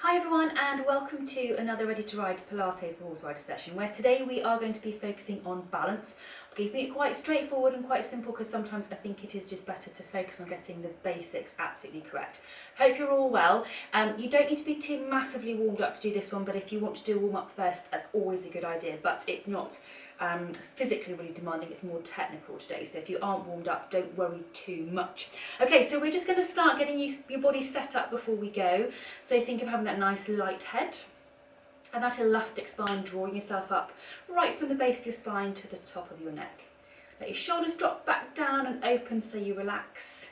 Hi everyone and welcome to another Ready to Ride Pilates Horse Rider session where today we are going to be focusing on balance. I'm keeping it quite straightforward and quite simple because sometimes I think it is just better to focus on getting the basics absolutely correct. Hope you're all well. You don't need to be too massively warmed up to do this one, but if you want to do a warm up first, that's always a good idea, but it's not physically really demanding, it's more technical today, so if you aren't warmed up, don't worry too much. Okay, so we're just going to start getting your body set up before we go. So think of having that nice light head and that elastic spine, drawing yourself up right from the base of your spine to the top of your neck. Let your shoulders drop back down and open so you relax.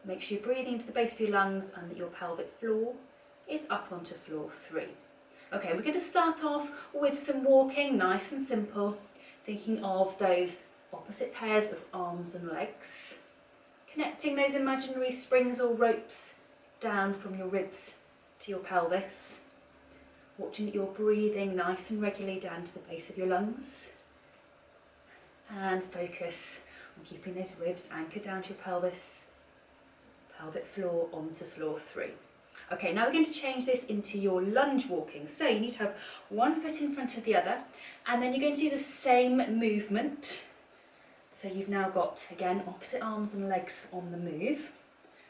Make sure you're breathing into the base of your lungs and that your pelvic floor is up onto floor 3. Okay, we're going to start off with some walking, nice and simple, thinking of those opposite pairs of arms and legs, connecting those imaginary springs or ropes down from your ribs to your pelvis, watching that you're breathing nice and regularly down to the base of your lungs, and focus on keeping those ribs anchored down to your pelvis, pelvic floor onto floor 3. Okay, now we're going to change this into your lunge walking. So you need to have one foot in front of the other, and then you're going to do the same movement. So you've now got, again, opposite arms and legs on the move,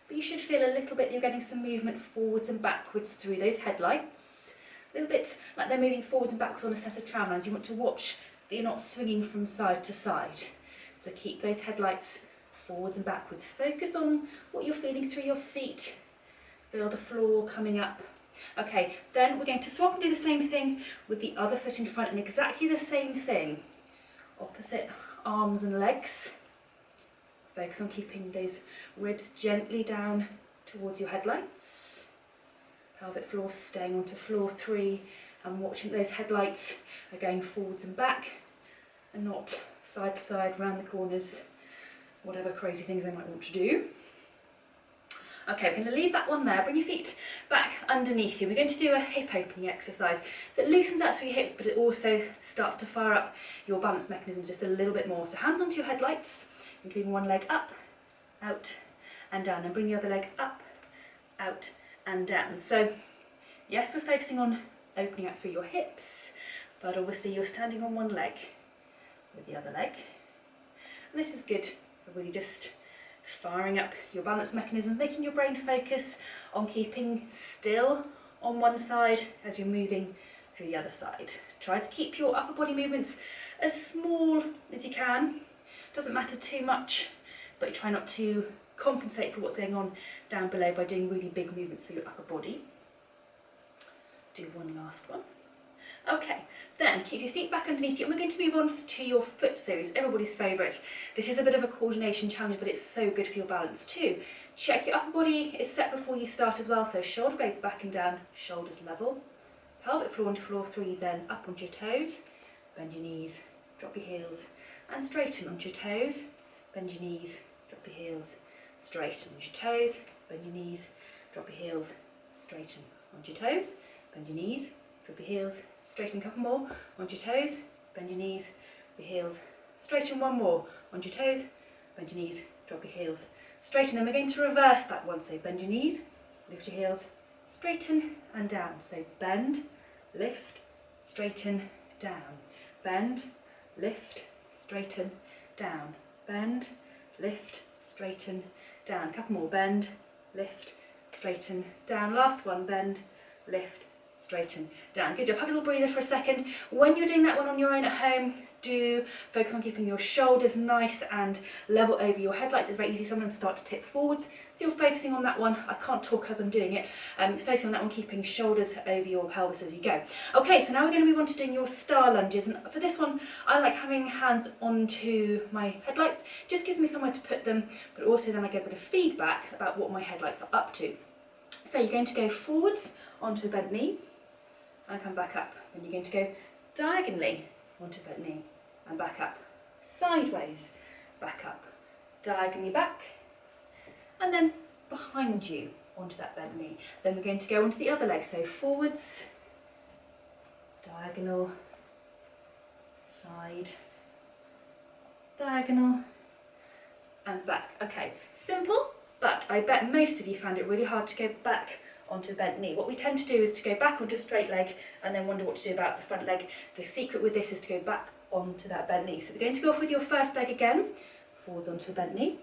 but you should feel a little bit you're getting some movement forwards and backwards through those headlights. A little bit like they're moving forwards and backwards on a set of tramlines. You want to watch that you're not swinging from side to side. So keep those headlights forwards and backwards. Focus on what you're feeling through your feet. Feel the floor coming up. Okay, then we're going to swap and do the same thing with the other foot in front and exactly the same thing. Opposite arms and legs. Focus on keeping those ribs gently down towards your headlights. Pelvic floor staying onto floor 3 and watching those headlights are going forwards and back and not side to side, round the corners, whatever crazy things they might want to do. Okay, we're going to leave that one there. Bring your feet back underneath you. We're going to do a hip opening exercise. So it loosens out through your hips, but it also starts to fire up your balance mechanisms just a little bit more. So hands onto your headlights. You're bring one leg up, out, and down. Then bring the other leg up, out, and down. So yes, we're focusing on opening out through your hips, but obviously you're standing on one leg with the other leg. And this is good for really just firing up your balance mechanisms, making your brain focus on keeping still on one side as you're moving through the other side. Try to keep your upper body movements as small as you can. Doesn't matter too much, but try not to compensate for what's going on down below by doing really big movements through your upper body. Do one last one. Okay, then keep your feet back underneath you and we're going to move on to your foot series, everybody's favourite. This is a bit of a coordination challenge, but it's so good for your balance too. Check your upper body is set before you start as well, so shoulder blades back and down, shoulders level. Pelvic floor onto floor 3, then up onto your toes, bend your knees, drop your heels, and straighten onto your toes, bend your knees, drop your heels, straighten onto your toes, bend your knees, drop your heels, straighten onto your toes, bend your knees, drop your heels, straighten a couple more, onto your toes, bend your knees, your heels, straighten one more, onto your toes, bend your knees, drop your heels, straighten. Then we're going to reverse that one, so bend your knees, lift your heels, straighten and down. So bend, lift, straighten, down, bend, lift, straighten, down, bend, lift, straighten, down. A couple more, bend, lift, straighten, down. Last one, bend, lift, straighten, down. Good job. Have a little breather for a second. When you're doing that one on your own at home, do focus on keeping your shoulders nice and level over your headlights. It's very easy sometimes to start to tip forwards, so you're focusing on that one. I can't talk as I'm doing it. Focusing on that one, keeping shoulders over your pelvis as you go. Okay, so now we're going to move on to doing your star lunges, and for this one I like having hands onto my headlights. It just gives me somewhere to put them, but also then I get a bit of feedback about what my headlights are up to. So you're going to go forwards onto a bent knee and come back up. Then you're going to go diagonally onto a bent knee and back up, sideways, back up, diagonally back, and then behind you onto that bent knee. Then we're going to go onto the other leg, so forwards, diagonal, side, diagonal, and back. Okay, simple, but I bet most of you found it really hard to go back onto a bent knee. What we tend to do is to go back onto a straight leg and then wonder what to do about the front leg. The secret with this is to go back onto that bent knee. So we're going to go off with your first leg again, forwards onto a bent knee,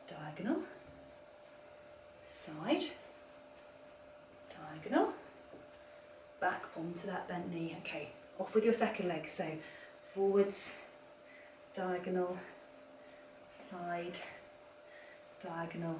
diagonal, side, diagonal, back onto that bent knee. Okay, off with your second leg, so forwards, diagonal, side, diagonal,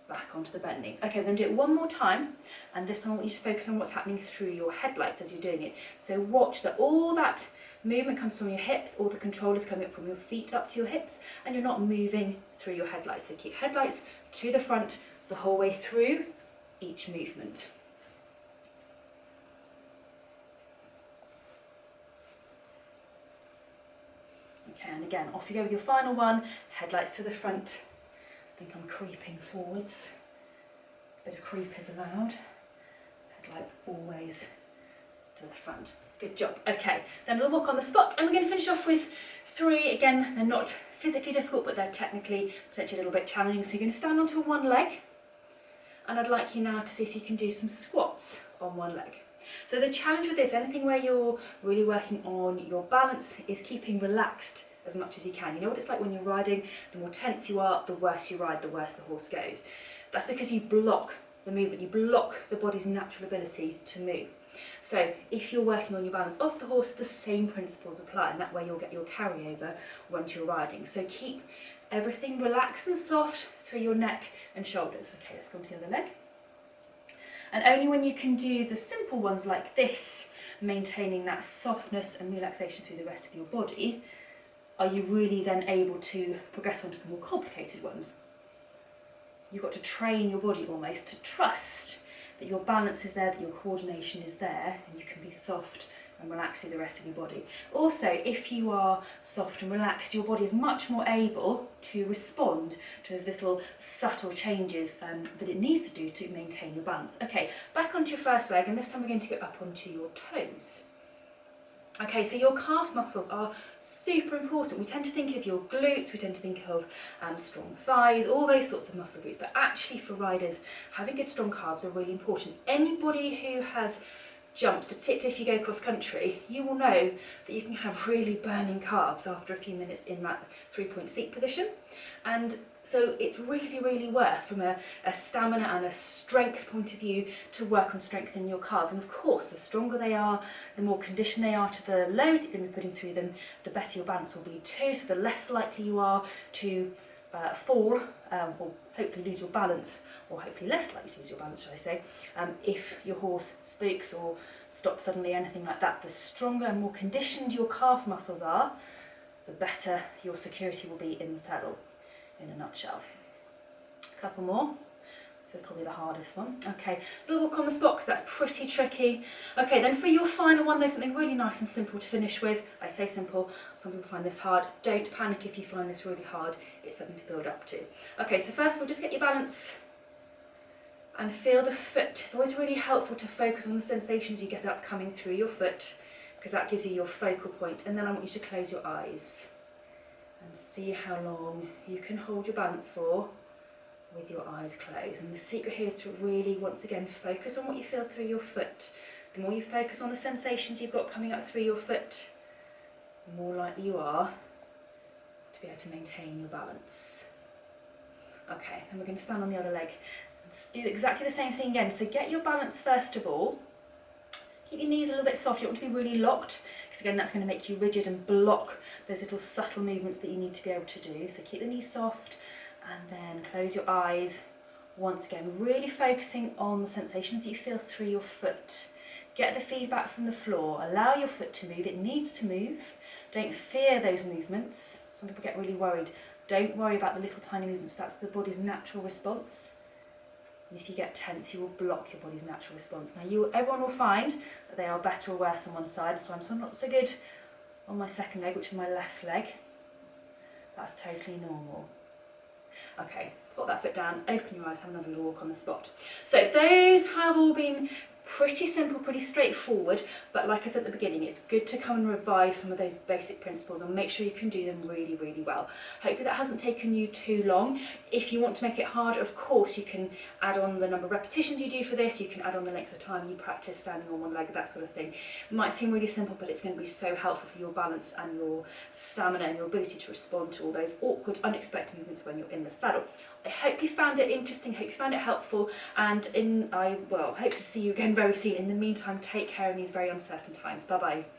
back onto the bent knee. Okay, we're going to do it one more time, and this time I want you to focus on what's happening through your headlights as you're doing it. So watch that all that movement comes from your hips, all the control is coming from your feet up to your hips, and you're not moving through your headlights. So keep headlights to the front the whole way through each movement. Okay, and again, off you go with your final one, headlights to the front. I think I'm creeping forwards. A bit of creep is allowed. Headlights always to the front. Good job. Okay, then we'll walk on the spot, and we're going to finish off with 3. Again, they're not physically difficult, but they're technically potentially a little bit challenging. So you're going to stand onto one leg, and I'd like you now to see if you can do some squats on one leg. So the challenge with this, anything where you're really working on your balance, is keeping relaxed as much as you can. You know what it's like when you're riding, the more tense you are, the worse you ride, the worse the horse goes. That's because you block the movement, you block the body's natural ability to move. So if you're working on your balance off the horse, the same principles apply, and that way you'll get your carryover once you're riding. So keep everything relaxed and soft through your neck and shoulders. Okay, let's go on to the other leg. And only when you can do the simple ones like this, maintaining that softness and relaxation through the rest of your body, are you really then able to progress onto the more complicated ones. You've got to train your body almost to trust that your balance is there, that your coordination is there, and you can be soft and relaxed through the rest of your body. Also, if you are soft and relaxed, your body is much more able to respond to those little subtle changes that it needs to do to maintain your balance. Okay, back onto your first leg, and this time we're going to go up onto your toes. Okay, so your calf muscles are super important. We tend to think of your glutes, we tend to think of strong thighs, all those sorts of muscle groups, but actually for riders, having good strong calves are really important. Anybody who has jumped, particularly if you go cross country, you will know that you can have really burning calves after a few minutes in that 3-point seat position. And so it's really, really worth, from a stamina and a strength point of view, to work on strengthening your calves. And of course, the stronger they are, the more conditioned they are to the load that you're going to be putting through them, the better your balance will be too. So the less likely you are to fall, or hopefully lose your balance, or hopefully less likely to lose your balance, should I say, if your horse spooks or stops suddenly, anything like that. The stronger and more conditioned your calf muscles are, the better your security will be in the saddle, in a nutshell. A couple more. This is probably the hardest one. Okay, little walk on the spot, because that's pretty tricky. Okay, then for your final one, there's something really nice and simple to finish with. I say simple, some people find this hard. Don't panic if you find this really hard. It's something to build up to. Okay, so first of all, just get your balance and feel the foot. It's always really helpful to focus on the sensations you get up coming through your foot, because that gives you your focal point. And then I want you to close your eyes and see how long you can hold your balance for with your eyes closed. And the secret here is to really, once again, focus on what you feel through your foot. The more you focus on the sensations you've got coming up through your foot, the more likely you are to be able to maintain your balance. Okay, and we're going to stand on the other leg. Let's do exactly the same thing again. So get your balance first of all. Keep your knees a little bit soft. You don't want to be really locked, because again, that's going to make you rigid and block those little subtle movements that you need to be able to do. So keep the knees soft, and then close your eyes. Once again, really focusing on the sensations that you feel through your foot. Get the feedback from the floor. Allow your foot to move. It needs to move. Don't fear those movements. Some people get really worried. Don't worry about the little tiny movements. That's the body's natural response. And if you get tense, you will block your body's natural response. Now, everyone will find that they are better or worse on one side. So I'm not so good on my second leg, which is my left leg. That's totally normal. Okay, put that foot down, open your eyes, have another little walk on the spot. So those have all been pretty simple, pretty straightforward, but like I said at the beginning, it's good to come and revise some of those basic principles and make sure you can do them really, really well. Hopefully that hasn't taken you too long. If you want to make it harder, of course, you can add on the number of repetitions you do for this, you can add on the length of time you practice standing on one leg, that sort of thing. It might seem really simple, but it's going to be so helpful for your balance and your stamina and your ability to respond to all those awkward, unexpected movements when you're in the saddle. I hope you found it interesting, hope you found it helpful, and I hope to see you again very soon. In the meantime, take care in these very uncertain times. Bye bye.